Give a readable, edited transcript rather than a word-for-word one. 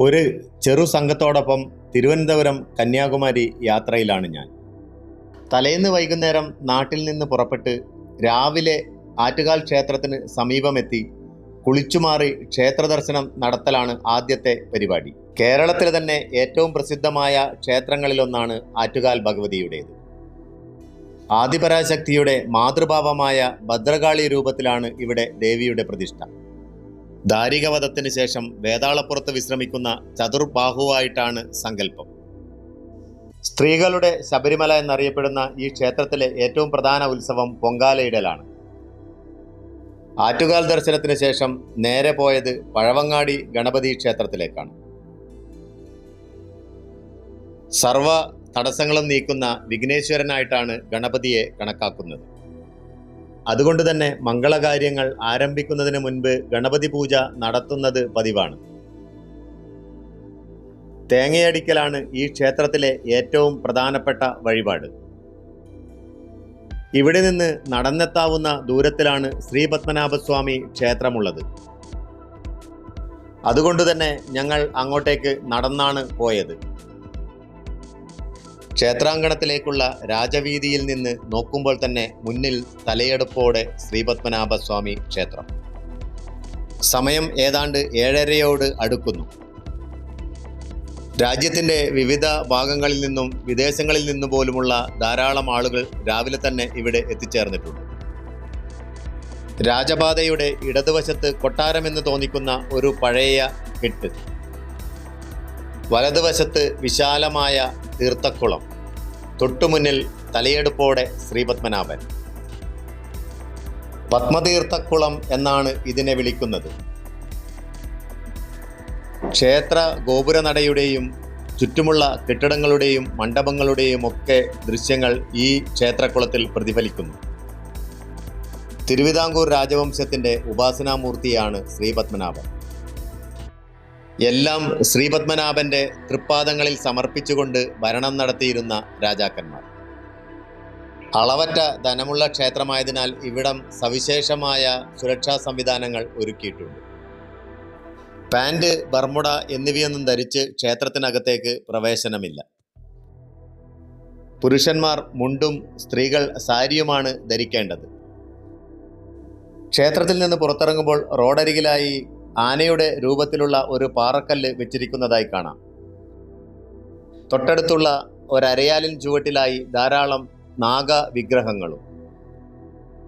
ഒരു ചെറു സംഘത്തോടൊപ്പം തിരുവനന്തപുരം കന്യാകുമാരി യാത്രയിലാണ് ഞാൻ. തലേന്ന് വൈകുന്നേരം നാട്ടിൽ നിന്ന് പുറപ്പെട്ട് രാവിലെ ആറ്റുകാൽ ക്ഷേത്രത്തിന് സമീപമെത്തി കുളിച്ചുമാറി ക്ഷേത്ര ദർശനം നടത്തലാണ് ആദ്യത്തെ പരിപാടി. കേരളത്തിലെ തന്നെ ഏറ്റവും പ്രസിദ്ധമായ ക്ഷേത്രങ്ങളിലൊന്നാണ് ആറ്റുകാൽ ഭഗവതിയുടേത്. ആദിപരാശക്തിയുടെ മാതൃഭാവമായ ഭദ്രകാളി രൂപത്തിലാണ് ഇവിടെ ദേവിയുടെ പ്രതിഷ്ഠ. ദാരികവധത്തിന് ശേഷം വേതാളപ്പുറത്ത് വിശ്രമിക്കുന്ന ചതുർബാഹുവായിട്ടാണ് സങ്കല്പം. സ്ത്രീകളുടെ ശബരിമല എന്നറിയപ്പെടുന്ന ഈ ക്ഷേത്രത്തിലെ ഏറ്റവും പ്രധാന ഉത്സവം പൊങ്കാലയിടലാണ്. ആറ്റുകാൽ ദർശനത്തിന് ശേഷം നേരെ പോയത് പഴവങ്ങാടി ഗണപതി ക്ഷേത്രത്തിലേക്കാണ്. സർവ തടസ്സങ്ങളും നീക്കുന്ന വിഘ്നേശ്വരനായിട്ടാണ് ഗണപതിയെ കണക്കാക്കുന്നത്. അതുകൊണ്ട് തന്നെ മംഗളകാര്യങ്ങൾ ആരംഭിക്കുന്നതിന് മുൻപ് ഗണപതി പൂജ നടത്തുന്നത് പതിവാണ്. തേങ്ങയടിക്കലാണ് ഈ ക്ഷേത്രത്തിലെ ഏറ്റവും പ്രധാനപ്പെട്ട വഴിപാട്. ഇവിടെ നിന്ന് നടന്നെത്താവുന്ന ദൂരത്തിലാണ് ശ്രീപത്മനാഭസ്വാമി ക്ഷേത്രമുള്ളത്. അതുകൊണ്ട് തന്നെ ഞങ്ങൾ അങ്ങോട്ടേക്ക് നടന്നാണ് പോയത്. ക്ഷേത്രാങ്കണത്തിലേക്കുള്ള രാജവീതിയിൽ നിന്ന് നോക്കുമ്പോൾ തന്നെ മുന്നിൽ തലയെടുപ്പോടെ ശ്രീപത്മനാഭസ്വാമി ക്ഷേത്രം. സമയം ഏതാണ്ട് 7:30 അടുക്കുന്നു. രാജ്യത്തിൻ്റെ വിവിധ ഭാഗങ്ങളിൽ നിന്നും വിദേശങ്ങളിൽ നിന്നു പോലുമുള്ള ധാരാളം ആളുകൾ രാവിലെ തന്നെ ഇവിടെ എത്തിച്ചേർന്നിട്ടുണ്ട്. രാജപാതയുടെ ഇടതുവശത്ത് കൊട്ടാരമെന്ന് തോന്നിക്കുന്ന ഒരു പഴയ കെട്ട്, വലതുവശത്ത് വിശാലമായ തീർത്ഥക്കുളം, തൊട്ടുമുന്നിൽ തലയെടുപ്പോടെ ശ്രീപത്മനാഭൻ. പത്മതീർത്ഥക്കുളം എന്നാണ് ഇതിനെ വിളിക്കുന്നത്. ക്ഷേത്ര ഗോപുരനടയുടെയും ചുറ്റുമുള്ള കെട്ടിടങ്ങളുടെയും മണ്ഡപങ്ങളുടെയും ഒക്കെ ദൃശ്യങ്ങൾ ഈ ക്ഷേത്രക്കുളത്തിൽ പ്രതിഫലിക്കുന്നു. തിരുവിതാംകൂർ രാജവംശത്തിൻ്റെ ഉപാസനാമൂർത്തിയാണ് ശ്രീപത്മനാഭൻ. എല്ലാം ശ്രീപത്മനാഭൻ്റെ തൃപ്പാദങ്ങളിൽ സമർപ്പിച്ചുകൊണ്ട് ഭരണം നടത്തിയിരുന്ന രാജാക്കന്മാർ. അളവറ്റ ധനമുള്ള ക്ഷേത്രമായതിനാൽ ഇവിടം സവിശേഷമായ സുരക്ഷാ സംവിധാനങ്ങൾ ഒരുക്കിയിട്ടുണ്ട്. പാൻറ്, ബർമുഡ എന്നിവയൊന്നും ധരിച്ച് ക്ഷേത്രത്തിനകത്തേക്ക് പ്രവേശനമില്ല. പുരുഷന്മാർ മുണ്ടും സ്ത്രീകൾ സാരിയുമാണ് ധരിക്കേണ്ടത്. ക്ഷേത്രത്തിൽ നിന്ന് പുറത്തിറങ്ങുമ്പോൾ റോഡരികിലായി ആനയുടെ രൂപത്തിലുള്ള ഒരു പാറക്കല്ല് വെച്ചിരിക്കുന്നതായി കാണാം. തൊട്ടടുത്തുള്ള ഒരരയാലിൻ ചുവട്ടിലായി ധാരാളം നാഗ വിഗ്രഹങ്ങളും.